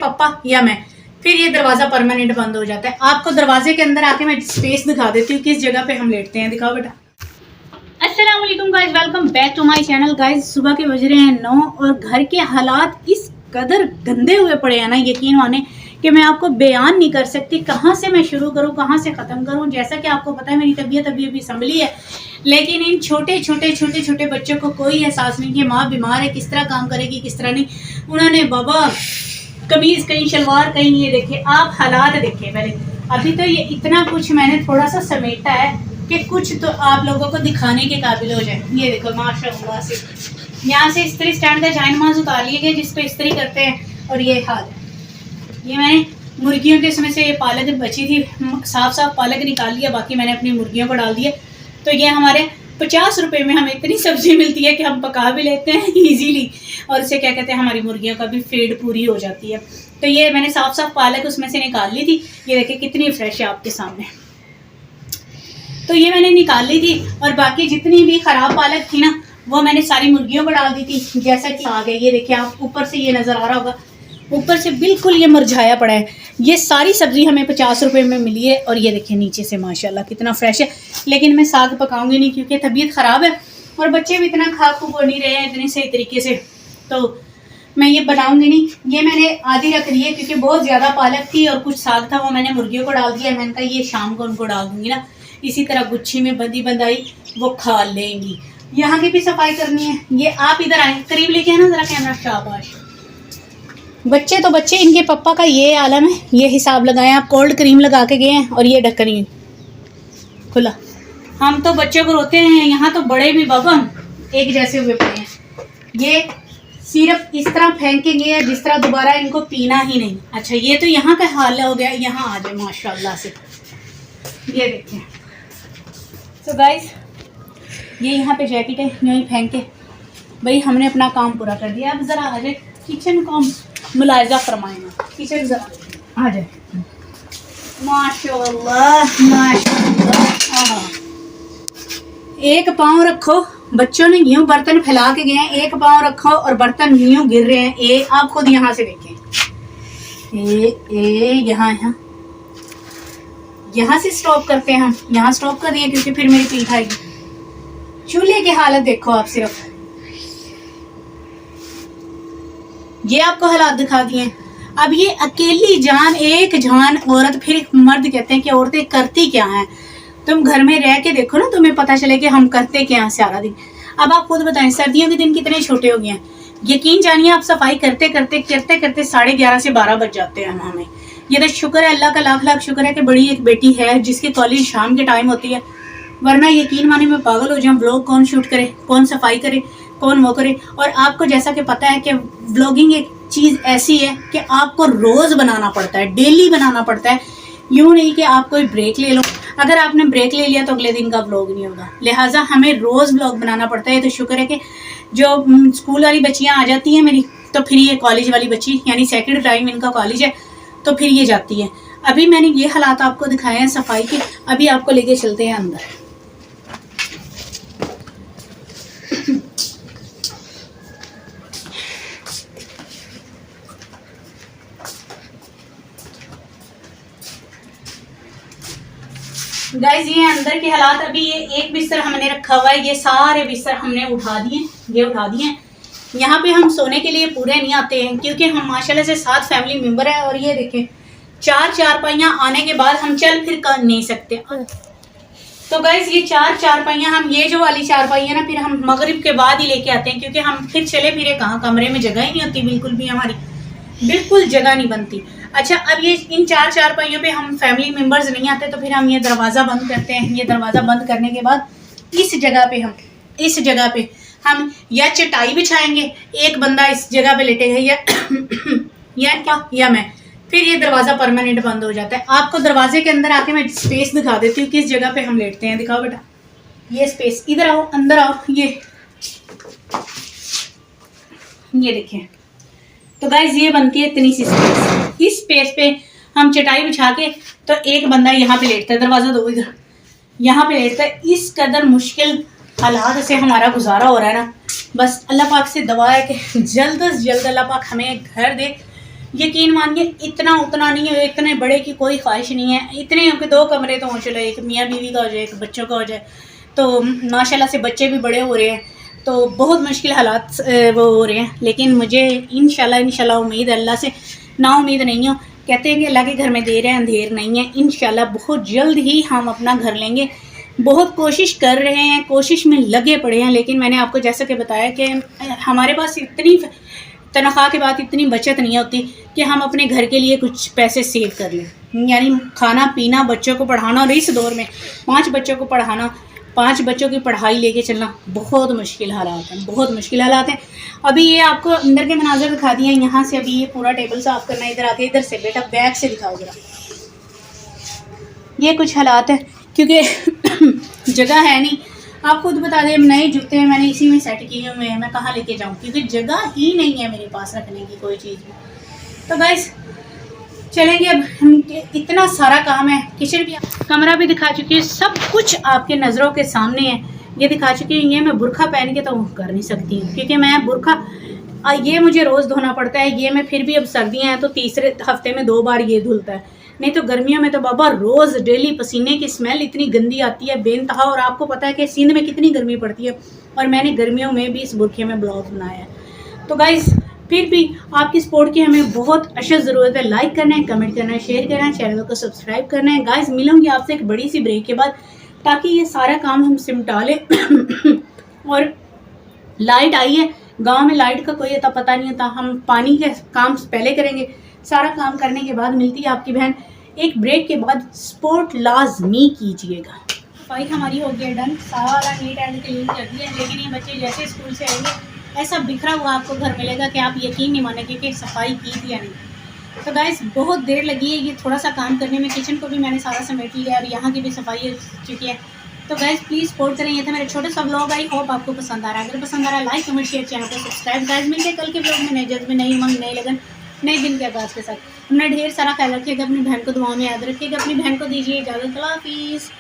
पापा या मैं, फिर ये दरवाज़ा परमानेंट बंद हो जाता है। आपको दरवाजे के अंदर आके मैं स्पेस दिखा देती हूँ किस जगह पे हम लेटते हैं। दिखाओ बेटा। अस्सलाम वालेकुम guys, welcome back to my channel. Guys सुबह के बज रहे हैं 9 और घर के हालात इस कदर गंदे हुए पड़े हैं ना, यकीन माने कि मैं आपको बयान नहीं कर सकती कहाँ से मैं शुरू करूँ कहाँ से ख़त्म करूँ। जैसा कि आपको पता है मेरी तबीयत अभी संभली है, लेकिन इन छोटे छोटे बच्चों को कोई एहसास नहीं कि माँ बीमार है, किस तरह काम करेगी किस तरह नहीं। उन्होंने बाबा कमीज़ कहीं शलवार कहीं, ये देखिए आप हालात देखिए पहले। अभी तो ये इतना कुछ मैंने थोड़ा सा समेटा है कि कुछ तो आप लोगों को दिखाने के काबिल हो जाए। ये देखो माशाल्लाह से यहाँ से इस्त्री स्टैंड का जायनमाज उतार लिए गए जिस पे इस्त्री करते हैं, और ये हाल है। ये मैंने मुर्गियों के इसमें से ये पालक बची थी, साफ पालक निकाल लिया, बाकी मैंने अपनी मुर्गियों को डाल दिया। तो ये हमारे 50 रुपये में हमें इतनी सब्जी मिलती है कि हम पका भी लेते हैं इजीली, और इसे क्या कहते हैं हमारी मुर्गियों का भी फीड पूरी हो जाती है। तो ये मैंने साफ पालक उसमें से निकाल ली थी, ये देखिए कितनी फ्रेश है आपके सामने। तो ये मैंने निकाल ली थी, और बाकी जितनी भी ख़राब पालक थी ना वो मैंने सारी मुर्गियों को डाल दी थी। जैसा कि आ गए, ये देखिए आप ऊपर से ये नज़र आ रहा होगा, ऊपर से बिल्कुल ये मुरझाया पड़ा है। ये सारी सब्ज़ी हमें 50 रुपये में मिली है, और ये देखिए नीचे से माशाल्लाह कितना फ्रेश है। लेकिन मैं साग पकाऊंगी नहीं क्योंकि तबीयत ख़राब है और बच्चे भी इतना खा खूब नहीं रहे हैं इतने सही तरीके से, तो मैं ये बनाऊंगी नहीं। ये मैंने आधी रख ली है क्योंकि बहुत ज़्यादा पालक थी और कुछ साग था, वो मैंने मुर्गियों को डाल दिया। मैंने कहा ये शाम को उनको डाल दूँगी ना, इसी तरह गुच्छी में बंदाई वो खा लेंगी। यहाँ की भी सफाई करनी है। ये आप इधर आए, करीब लेके आना ज़रा कैमरा, शाबाश। बच्चे तो बच्चे, इनके पापा का ये आलम है। ये हिसाब लगाएं, आप कोल्ड क्रीम लगा के गए हैं और ये ढक्कन खुला। हम तो बच्चों को रोते हैं, यहाँ तो बड़े भी बाबा एक जैसे हुए पड़े हैं। ये सिर्फ इस तरह फेंकेंगे जिस तरह दोबारा इनको पीना ही नहीं। अच्छा ये तो यहाँ का हाल हो गया, यहाँ आ जाए माशाल्लाह से। ये देखें तो गाइस, ये यहाँ पे जैकेट है, यूँ फेंक के भाई हमने अपना काम पूरा कर दिया। अब ज़रा आ जाए किचन को मुलायजा फरमाएंगे। किचन ज़रा आ जाए। माशाल्लाह माशाल्लाह। एक पाँव रखो, बच्चों ने यूँ बर्तन फैला के गए हैं, एक पाँव रखो और बर्तन यूँ गिर रहे हैं। आप खुद यहाँ से देखें, यहाँ से स्टॉप करते हैं हम, यहाँ स्टॉप कर दिए क्योंकि फिर मेरी पीठ आएगी। चूल्हे की हालत देखो आप, सिर्फ ये आपको हालात दिखा दिए। अब ये अकेली जान, एक जान औरत, फिर मर्द कहते हैं कि औरतें करती क्या हैं। तुम घर में रह के देखो ना, तुम्हें पता चले कि हम करते क्या हैं सारा दिन। अब आप खुद बताएं, सर्दियों के दिन कितने छोटे हो गए हैं। यकीन जानिए आप सफाई करते 11:30 से 12 बज जाते हैं हमें। ये तो शुक्र है, अल्लाह का लाख लाख शुक्र है कि बड़ी एक बेटी है जिसकी कॉलेज शाम के टाइम होती है, वरना यकीन माने मैं पागल हो जाऊँ। व्लॉग कौन शूट करे, कौन सफाई करे, कौन वो करे। और आपको जैसा कि पता है कि व्लॉगिंग एक चीज़ ऐसी है कि आपको रोज़ बनाना पड़ता है, डेली बनाना पड़ता है। यूँ नहीं कि आप कोई ब्रेक ले लो, अगर आपने ब्रेक ले लिया तो अगले दिन का व्लॉग नहीं होगा। लिहाजा हमें रोज़ व्लॉग बनाना पड़ता है। तो शुक्र है कि जो स्कूल वाली बच्चियाँ आ जाती हैं मेरी, तो फिर ये कॉलेज वाली बच्ची, यानी सेकंड टाइम इनका कॉलेज है, तो फिर ये जाती है। अभी मैंने ये हालात आपको दिखाए हैं सफाई के, अभी आपको लेके चलते हैं अंदर। गाइस ये अंदर के हालात। अभी ये एक बिस्तर हमने रखा हुआ है, ये सारे बिस्तर हमने उठा दिए, ये उठा दिए हैं। यहाँ पे हम सोने के लिए पूरे नहीं आते हैं क्योंकि हम माशाल्लाह से 7 फैमिली मेंबर है। और ये देखें 4 चारपाइयाँ आने के बाद हम चल फिर कर नहीं सकते। तो गाइस ये 4 चारपाइयाँ, हम ये जो वाली चारपाइयाँ ना फिर हम मगरिब के बाद ही लेके आते हैं, क्योंकि हम फिर चले फिरे कहाँ, कमरे में जगह ही नहीं होती बिल्कुल भी, हमारी बिल्कुल जगह नहीं बनती। अच्छा अब ये इन 4 चारपाइयों पे हम फैमिली मेंबर्स नहीं आते, तो फिर हम ये दरवाज़ा बंद करते हैं। ये दरवाज़ा बंद करने के बाद इस जगह पे हम या चटाई बिछाएंगे, एक बंदा इस जगह पे लेटेगा या मैं, फिर ये दरवाज़ा परमानेंट बंद हो जाता है। आपको दरवाजे के अंदर आके मैं स्पेस दिखा देती हूँ किस जगह पे हम लेटते हैं। दिखाओ बेटा, ये स्पेस, इधर आओ, अंदर आओ। ये देखिए। तो गाइज ये बनती है इतनी सी स्पेस। इस स्पेस पे हम चटाई बिछा के, तो एक बंदा यहाँ पे लेटता है, दरवाज़ा दो इधर, यहाँ पे लेटता है। इस कदर मुश्किल हालात से हमारा गुजारा हो रहा है ना। बस अल्लाह पाक से दुआ है कि जल्द से जल्द अल्लाह पाक हमें घर दे यकीन मानिए इतना उतना नहीं है, इतने बड़े की कोई ख्वाहिश नहीं है। इतने हो कि 2 कमरे तो हो, चलो एक मियाँ बीवी का हो जाए, एक बच्चों का हो जाए। तो माशाल्लाह से बच्चे भी बड़े हो रहे हैं, तो बहुत मुश्किल हालात वो हो रहे हैं। लेकिन मुझे इंशाल्लाह उम्मीद है, अल्लाह से ना उम्मीद नहीं हो। कहते हैं कि अल्लाह के घर में देर है अंधेर नहीं है। इंशाल्लाह बहुत जल्द ही हम अपना घर लेंगे। बहुत कोशिश कर रहे हैं, कोशिश में लगे पड़े हैं। लेकिन मैंने आपको जैसा कि बताया कि हमारे पास इतनी तनख्वाह के बाद इतनी बचत नहीं होती कि हम अपने घर के लिए कुछ पैसे सेव कर लें। यानी खाना पीना, बच्चों को पढ़ाना, और इस दौर में 5 बच्चों को पढ़ाना, 5 बच्चों की पढ़ाई लेके चलना बहुत मुश्किल हालात हैं, बहुत मुश्किल हालात हैं। अभी ये आपको अंदर के मनाज़र दिखा दिए हैं। यहाँ से अभी ये पूरा टेबल साफ़ करना है। इधर आके, इधर से बेटा बैक से दिखाओ ज़रा। ये कुछ हालात है क्योंकि जगह है नहीं। आप खुद बता दें, नए जूते हैं मैंने इसी में सेट किए हुए हैं, मैं कहाँ लेके जाऊँ क्योंकि जगह ही नहीं है मेरे पास रखने की कोई चीज़ भी। तो गाइस चलेंगे अब। हम इतना सारा काम है, किचन भी, कमरा भी दिखा चुकी है, सब कुछ आपके नज़रों के सामने है। ये दिखा चुकी है। ये मैं बुरखा पहन के तो कर नहीं सकती हूँ क्योंकि मैं बुरखा ये मुझे रोज़ धोना पड़ता है। ये मैं फिर भी, अब सर्दियाँ हैं तो तीसरे हफ्ते में 2 बार ये धुलता है, नहीं तो गर्मियों में तो बाबा रोज़ डेली पसीने की स्मेल इतनी गंदी आती है बेनतहा। और आपको पता है कि सिंध में कितनी गर्मी पड़ती है, और मैंने गर्मियों में भी इस बुरखे में ब्लॉग बनाया है। तो गाइस फिर भी आपकी सपोर्ट की हमें बहुत अशद ज़रूरत है। लाइक करना है, कमेंट करना है, शेयर करना है, चैनल को सब्सक्राइब करना है। गाइस मिलूंगी आपसे एक बड़ी सी ब्रेक के बाद, ताकि ये सारा काम हम सिमटा लें। और लाइट आई है, गांव में लाइट का कोई अता पता नहीं होता। हम पानी के काम पहले करेंगे, सारा काम करने के बाद मिलती है आपकी बहन एक ब्रेक के बाद। स्पोर्ट लाजमी कीजिएगा। सफाई हमारी हो गई है डन, सारा नीट एंड क्लीन कर दिया। लेकिन ये बच्चे जैसे स्कूल से आएंगे ऐसा बिखरा हुआ आपको घर मिलेगा कि आप यकीन नहीं मानेंगे कि सफाई की थी या नहीं। तो गाइस बहुत देर लगी है ये थोड़ा सा काम करने में। किचन को भी मैंने सारा समेट लिया और यहाँ की भी सफाई हो चुकी है। तो गाइस प्लीज़ सपोर्ट करें। ये था मेरे छोटे सा व्लॉग। आई होप आपको पसंद आ रहा है। अगर पसंद आ रहा है लाइक कमेंट शेयर, चैनल को सब्सक्राइब। गाइस मिलते हैं कल के व्लॉग में, नई जज्बे, नई उमंग, नई लगन, नए दिन के आगाज़ के साथ। अपना ढेर सारा ख्याल रखिएगा, अपनी बहन को दुआ में याद रखिएगा। अपनी बहन को दीजिए इजाज़त। अल्लाह हाफिज़।